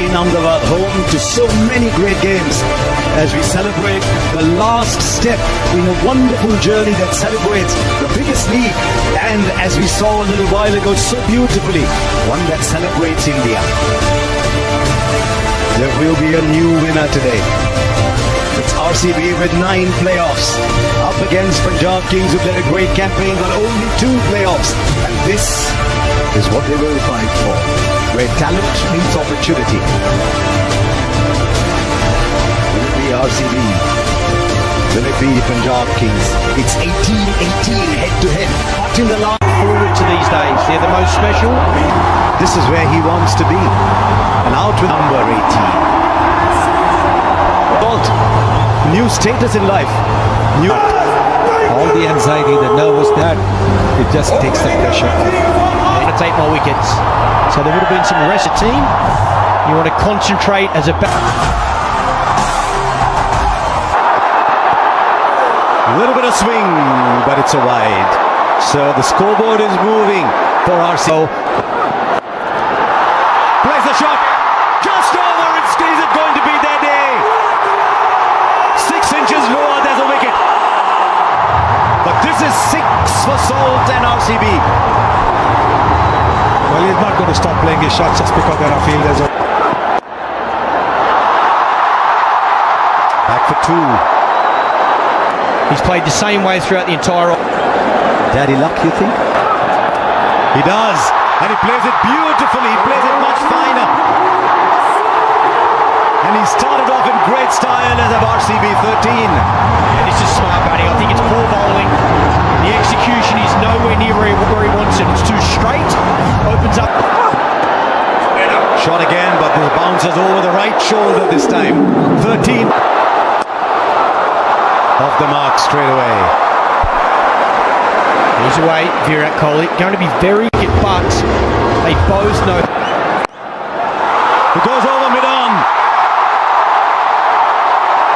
in Ahmedabad, home to so many great games, as we celebrate the last step in a wonderful journey that celebrates the biggest league, and as we saw a little while ago so beautifully, one that celebrates India. There will be a new winner today. It's RCB with 9 playoffs up against Punjab Kings, who led a great campaign but only 2 playoffs, and this is what they will fight for, where talent meets opportunity. Will it be RCB? Will it be Punjab Kings? It's 18-18 head-to-head. Hot in the last forward to these days. They're the most special. This is where he wants to be. And out with number 18. New status in life. All the anxiety, the nervous, that it just takes the pressure. To take more wickets. So there would have been some rest of the team. You want to concentrate as a little bit of swing, but it's a wide. So the scoreboard is moving for RCB. Plays the shot. Just over. Is it going to be their day? 6 inches lower, there's a wicket. But this is 6 for Salt and RCB. Well, he's not going to stop playing his shots just because there are fielders. Back for 2. He's played the same way throughout the entire. Daddy luck, you think? He does, and he plays it beautifully. He plays it much finer. And he started off in great style as of RCB 13. Yeah, this is smart batting. I think it's poor bowling. The execution is nowhere near where he wants it. It's too straight. Opens up. Shot again, but this bounces over the right shoulder this time. 13. Off the mark straight away. He's away, Virat Kohli. Going to be very good, but they both know. It goes over mid-on.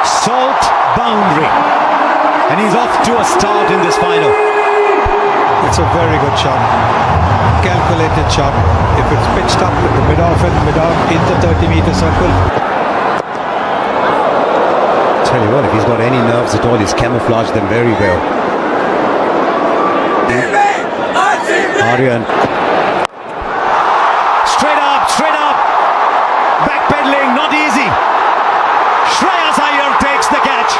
Salt boundary. And he's off to a start in this final. It's a very good shot. Calculated shot. If it's pitched up with the mid-off and mid-on in the 30-meter circle. Tell you what, if he's got any nerves at all, he's camouflaged them very well. Aryan. Straight up. Backpedaling, not easy. Shreyas Iyer takes the catch.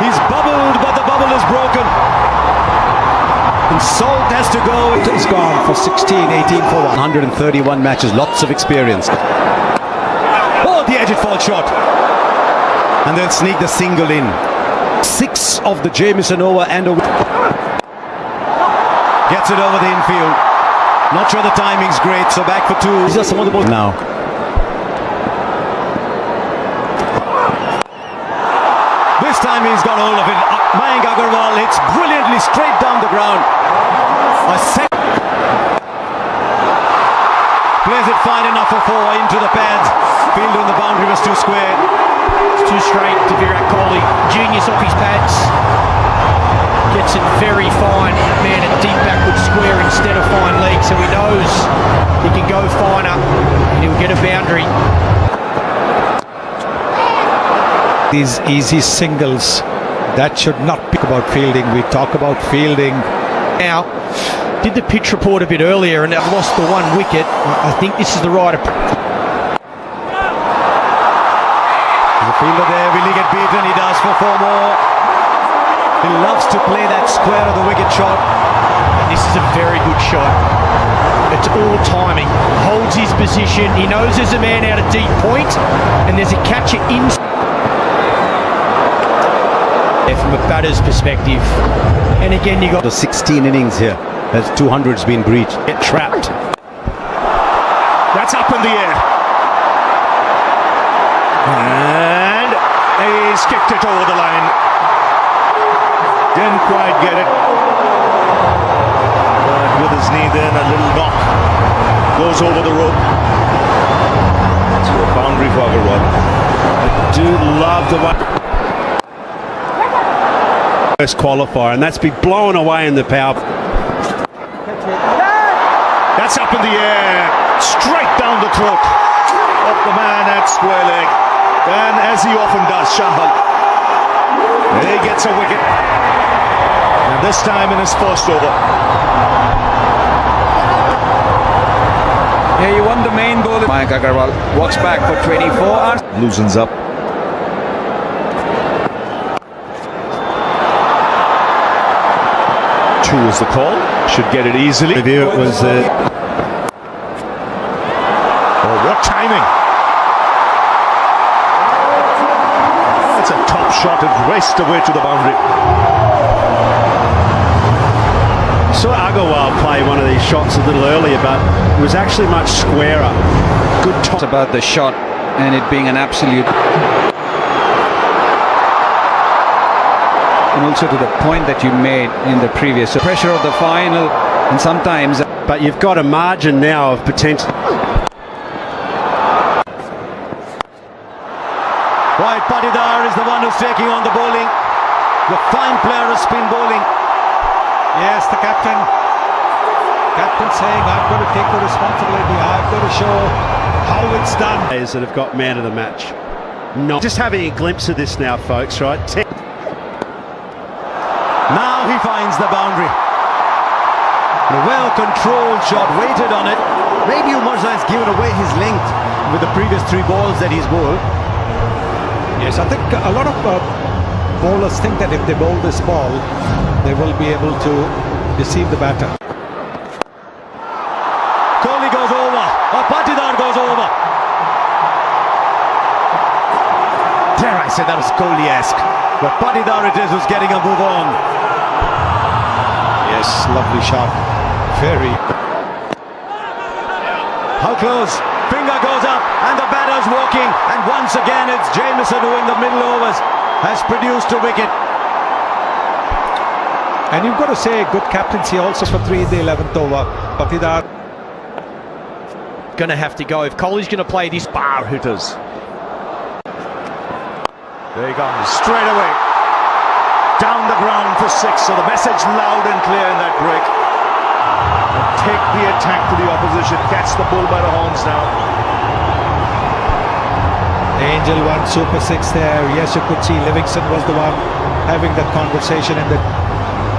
He's bubbled, but the bubble is broken. And Salt has to go. He's gone for 16, 18 for 1. 131 matches, lots of experience. Oh, the edge it fall shot. And they'll sneak the single in. 6 of the Jamieson over and a... Gets it over the infield. Not sure the timing's great, so back for 2. These are some of the balls now. This time he's got hold of it. Mayank Agarwal hits brilliantly straight down the ground. Plays it fine enough for 4 into the pads. Field on the boundary was too square. It's too straight to Virat Kohli. Genius off his pads. Gets it very fine. Man, a deep backward square instead of fine leg, so he knows he can go finer and he'll get a boundary. These easy singles, that should not be about fielding. We talk about fielding. Now, did the pitch report a bit earlier and they've lost the 1 wicket. I think this is the right approach. The fielder there, will he get beaten? He does for 4 more. He loves to play that square of the wicket shot. This is a very good shot. It's all timing. Holds his position. He knows there's a man out of deep point and there's a catcher in. From a batter's perspective. And again, you got the 16 innings here as 200's been breached. Get trapped. That's up in the air. And he's kicked it over the line. Didn't quite get it. But with his knee then, a little knock. Goes over the rope. To a boundary for Agarwal. I do love the one. Qualifier, and that's been blown away in the power. That's That's up in the air, straight down the throat of the man at square leg. And as he often does, Shahal, he gets a wicket. And this time in his first over. Yeah, you won the main ball. Mayank Agarwal walks back for 24. Loosens up. Two is the call. Should get it easily. Review it was. Oh, what timing! That's a top shot. It raced away to the boundary. Saw Agarwal play one of these shots a little earlier, but it was actually much squarer. Good top. It's about the shot and it being an absolute. And also to the point that you made in the previous. So pressure of the final, and sometimes. But you've got a margin now of potential. Right, Patidar is the one who's taking on the bowling. The fine player of spin bowling. Yes, the captain saying, I've got to take the responsibility, I've got to show how it's done. Players that have got man of the match. Not just having a glimpse of this now, folks, right? Now he finds the boundary. A well-controlled shot, waited on it. Maybe Umarza has given away his length with the previous 3 balls that he's bowled. Yes, I think a lot of bowlers think that if they bowl this ball, they will be able to deceive the batter. Kohli goes over, or Patidar goes over. Dare I say that was Kohli-esque, but Patidar it is who's getting a move on. Yes, lovely shot. Very. How close? Finger goes up, and the batter's walking, and once again it's Jamieson who in the middle overs has produced a wicket. And you've got to say good captaincy also for 3 in the 11th over. Patidar Going to have to go. If Kohli's going to play this. Bar hitters. There he comes, straight away. Down the ground for 6. So the message loud and clear in that break. And take the attack to the opposition. Catch the bull by the horns now. Angel won Super 6 there. Yes, you could see Livingston was the one having that conversation in the.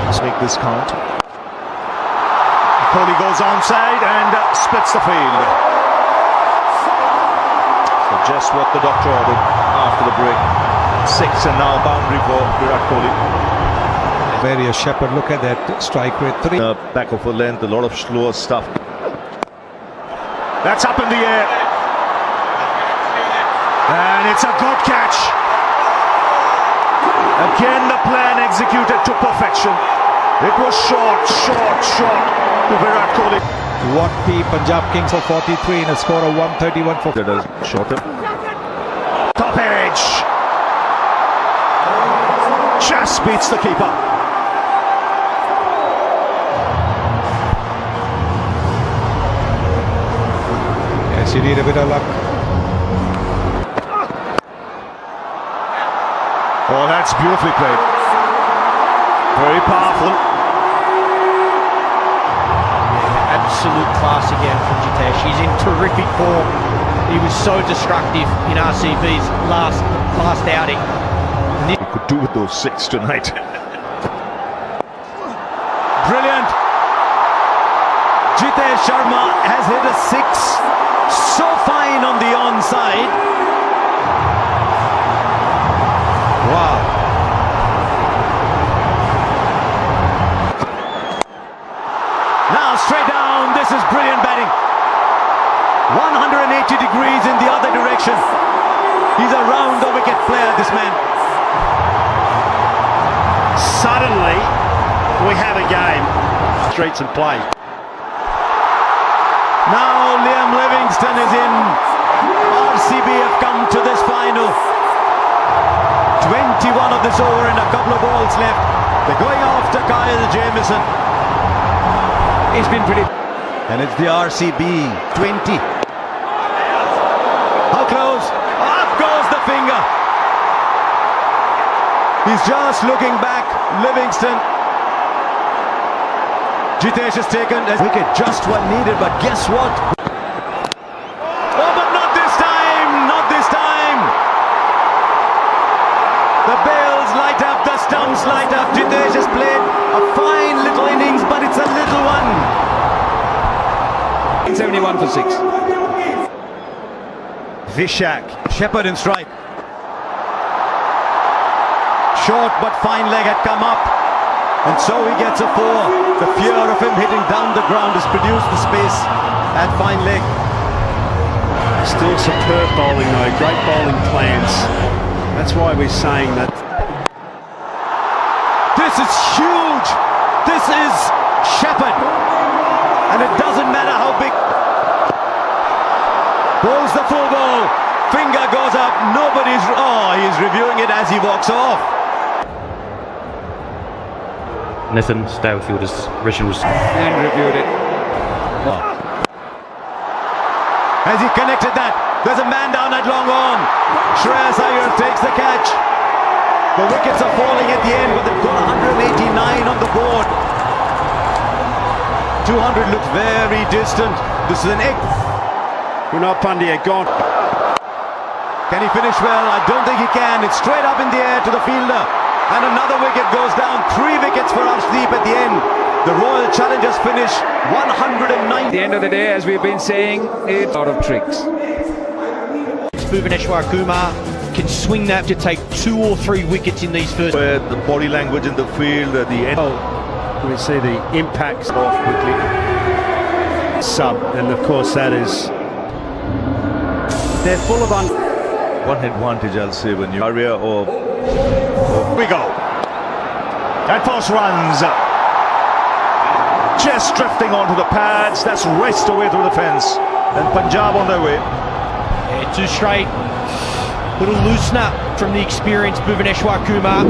Let's make this count. Kohli goes onside and splits the field. So just what the doctor ordered after the break. 6 and now boundary for Virat Kohli. Various Shepherd, look at that strike rate. 3. Back of a length, a lot of slower stuff. That's up in the air. And it's a good catch. Again the plan executed to perfection. It was short to Virat Kohli. What the Punjab Kings for 43 in a score of 131 for. That is shorter. Top edge. Just beats the keeper. Yes, you need a bit of luck. Oh, that's beautifully played. Very powerful. Absolute class again from Jitesh. He's in terrific form. He was so destructive in RCB's last outing. He could do with those 6 tonight. Brilliant. Jitesh Sharma has hit a 6. So fine on the onside. Wow. Now straight down. This is brilliant batting. 180 degrees in the other direction. He's a round the wicket player, this man. Suddenly, we have a game. Streets and play. Now Liam Livingston is in. RCB have come to this final. 21 of this over and a couple of balls left. They're going after Kyle Jamieson. He's been pretty. And it's the RCB 20. How close? Up goes the finger. He's just looking back. Livingston. Jitesh has taken a wicket, just one needed, but guess what? Oh, but not this time! Not this time! The bails light up, the stumps light up. Jitesh has played a fine little innings, but it's a little one. 71 for 6. Vishak, Shepherd in strike. Short but fine leg had come up, and so he gets a 4. The fear of him hitting down the ground has produced the space at fine leg. Still superb bowling though, great bowling plans. That's why we're saying that. This is huge! This is Shepherd, and it doesn't matter how big. Bowls the full ball, finger goes up, he's reviewing it as he walks off. Nathan Stourfield's original And reviewed it. Has he connected that? There's a man down at long on. Shreyas Iyer takes the catch. The wickets are falling at the end, but they've got 189 on the board. 200 looks very distant. This is an egg. Kunal Pandya gone. Can he finish well? I don't think he can. It's straight up in the air to the fielder. And another wicket goes down. 3 wickets for Arshdeep at the end. The Royal Challengers finish 109. At the end of the day, as we've been saying, it's out of tricks. Bhuvaneshwar Kumar can swing that to take 2 or 3 wickets in these first. Where the body language in the field, the end. We see the impacts off quickly. Sub, and of course that is. They're full of One advantage, I'll say, when you area or we go. And Foss runs. Just drifting onto the pads. That's raced away through the fence. And Punjab on their way. Yeah, 2 straight. Little loosener from the experienced Bhuvaneshwar Kumar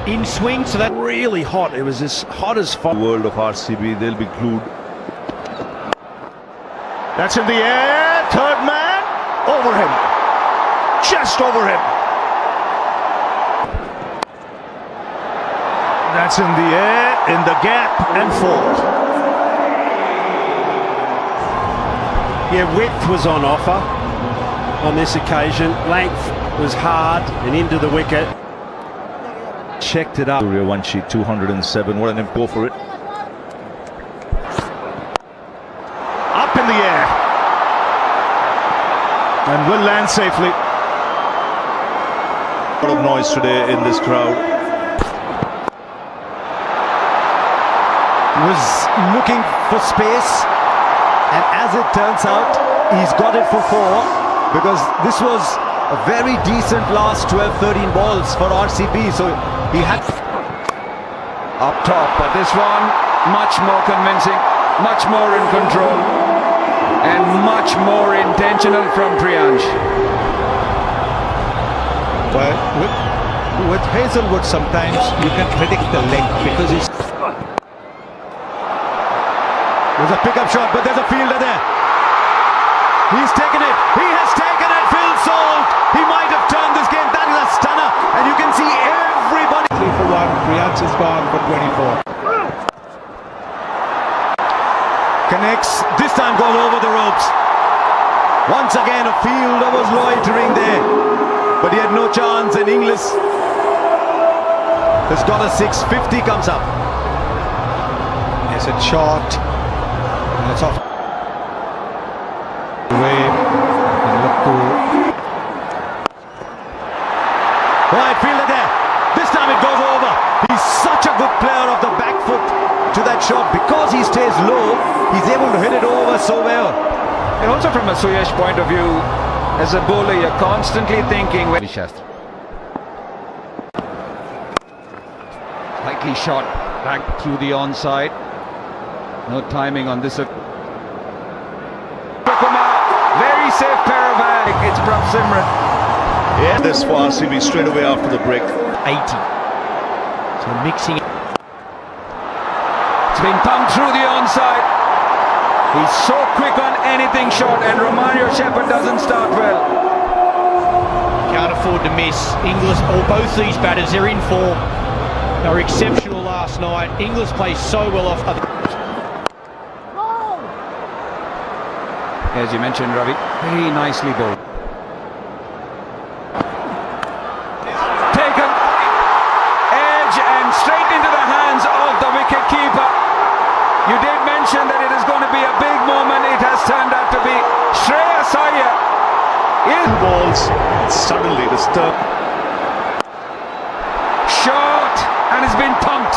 in swing, so that really hot. It was as hot as fire. The world of RCB, they'll be glued. That's in the air. Third man over him. Just over him. That's in the air, in the gap, and 4. Yeah, width was on offer on this occasion. Length was hard and into the wicket. Checked it up. Surya Vanshi, 207. What an go for it. Up in the air. And will land safely. A lot of noise today in this crowd. Was looking for space, and as it turns out, he's got it for 4, because this was a very decent last 12-13 balls for RCB, so he had Up top, but this one much more convincing, much more in control, and much more intentional from Priyansh. Well, with Hazelwood sometimes you can predict the length because he's. There's a pickup shot, but there's a fielder there. He's taken it. He has taken it. Phil Salt. He might have turned this game. That is a stunner. And you can see everybody. 3 for 1. Priyansh is gone for 24. Connects. This time goes over the ropes. Once again, a fielder was loitering there. But he had no chance. And Inglis has got a 6. 50 comes up. It's a shot. And it's off. Away. And look to. Right, fielder there. This time it goes over. He's such a good player of the back foot to that shot. Because he stays low, he's able to hit it over so well. And also from a Suyash point of view, as a bowler, you're constantly thinking. Slightly shot back through the onside. No timing on this. Kumar, very safe pair of hands. It's Prabh Simran. Yeah, this for RCB straight away after the break. 80. So mixing. It's been pumped through the onside. He's so quick on anything short, and Romario Shepherd doesn't start well. Can't afford to miss. Inglis, or both these batters, they're in form. They were exceptional last night. Inglis plays so well off. as you mentioned, Ravi. Very nicely bowled. Taken. Edge and straight into the hands of the wicket keeper. You did mention that it is going to be a big moment. It has turned out to be Shreyas Iyer. Balls suddenly disturbed. Short, and it's been thumped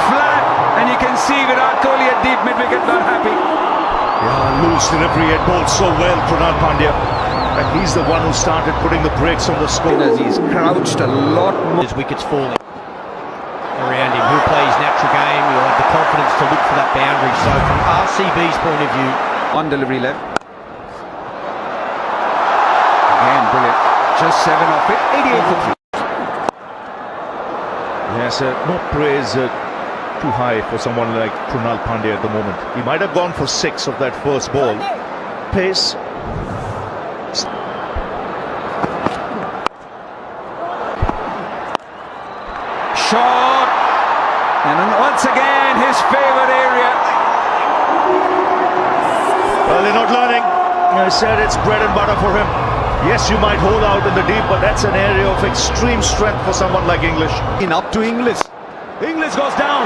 flat, and you can see Virat Kohli at deep mid-wicket not happy. Yeah, loose delivery, had bowled so well, Krunal Pandya. And he's the one who started putting the brakes on the score. As he's crouched a lot more. His wickets falling around him. He'll play his natural game. He'll have the confidence to look for that boundary. So from RCB's point of view, On delivery left. Again, brilliant. Just 7 off it. 88 for 3. Yes, no praise too high for someone like Krunal Pandya at the moment. He might have gone for 6 of that first ball. Pace. Short. And then once again, his favourite area. Well, they're not learning. I said it's bread and butter for him. Yes, you might hold out in the deep, but that's an area of extreme strength for someone like English. Up to Inglis. Inglis goes down.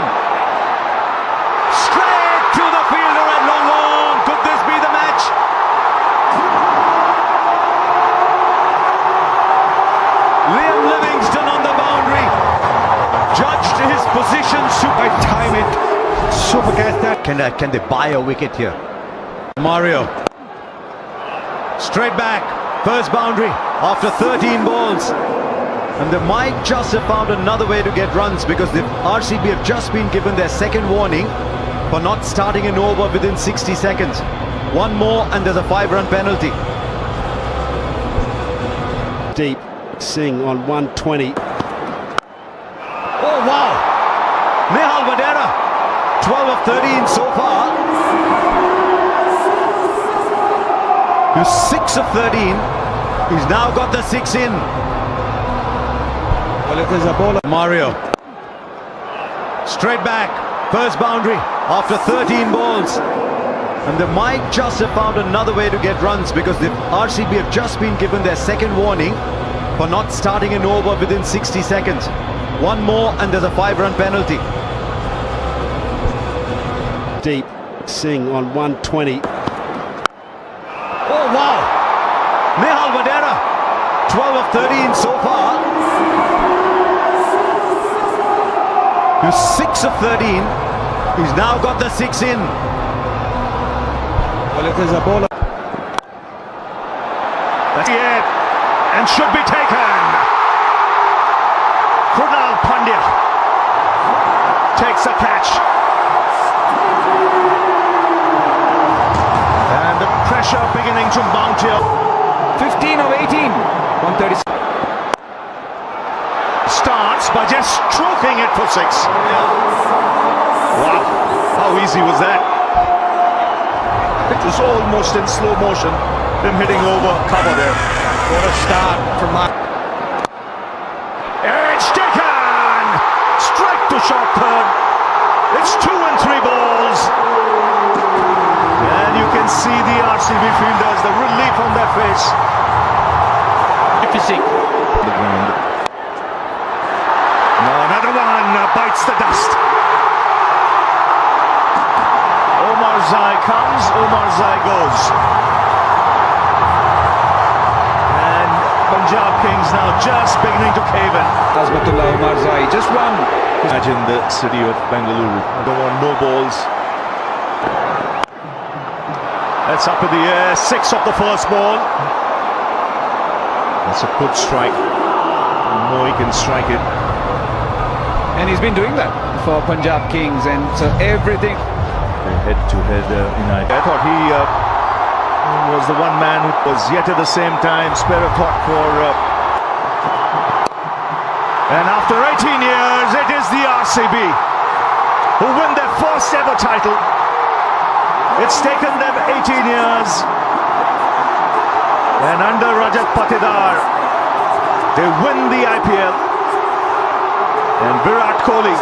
Straight to the fielder at long on. Could this be the match? Liam Livingston on the boundary. Judged his position. I time it. Super catch that. Can they buy a wicket here? Mario. Straight back. First boundary after 13 balls. And they might just have found another way to get runs because the RCB have just been given their second warning for not starting an over within 60 seconds. One more and there's a 5-run penalty. Deep. Singh on 120. Oh wow! Nehal Vadera, 12 of 13 so far. He's 6 of 13. He's now got the 6 in. Well, if there's a bowler. Mario. Straight back. First boundary after 13 balls. And they might just have found another way to get runs because the RCB have just been given their second warning for not starting an over within 60 seconds. One more and there's a 5-run penalty. Deep. Singh on 120. Oh wow! Nehal Vadera, 12 of 13 so far. He's 6 of 13. He's now got the 6 in. Well, if there's a bowler. That's it. And should be taken. Krunal Pandya takes a catch. And the pressure beginning to mount here. 15 of 18. 136. Starts by just stroking it for 6. Wow, how easy was that? It was almost in slow motion, him hitting over cover there. what a start from Mark. It's taken! Strike to short third. It's 2 and 3 balls. And you can see the RCB fielders, the relief on their face. Magnificent. The ground. No, another one bites the dust. Omar Zai comes, Omar Zai goes. And Punjab Kings now just beginning to cave in. Azmatullah Omar Zai, just one. Imagine the city of Bengaluru. Don't want no balls. That's up in the air. 6 of the first ball. That's a good strike. No, he can strike it. And he's been doing that for Punjab Kings, and so everything. Head-to-head United. I thought he was the one man who was yet at the same time spare a thought for. And after 18 years, it is the RCB who win their first ever title. It's taken them 18 years. And under Rajat Patidar, they win the IPL. And Virat Kohli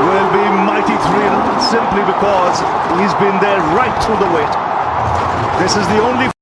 will be mighty thrilled simply because because he's been there right through the wait. This is the only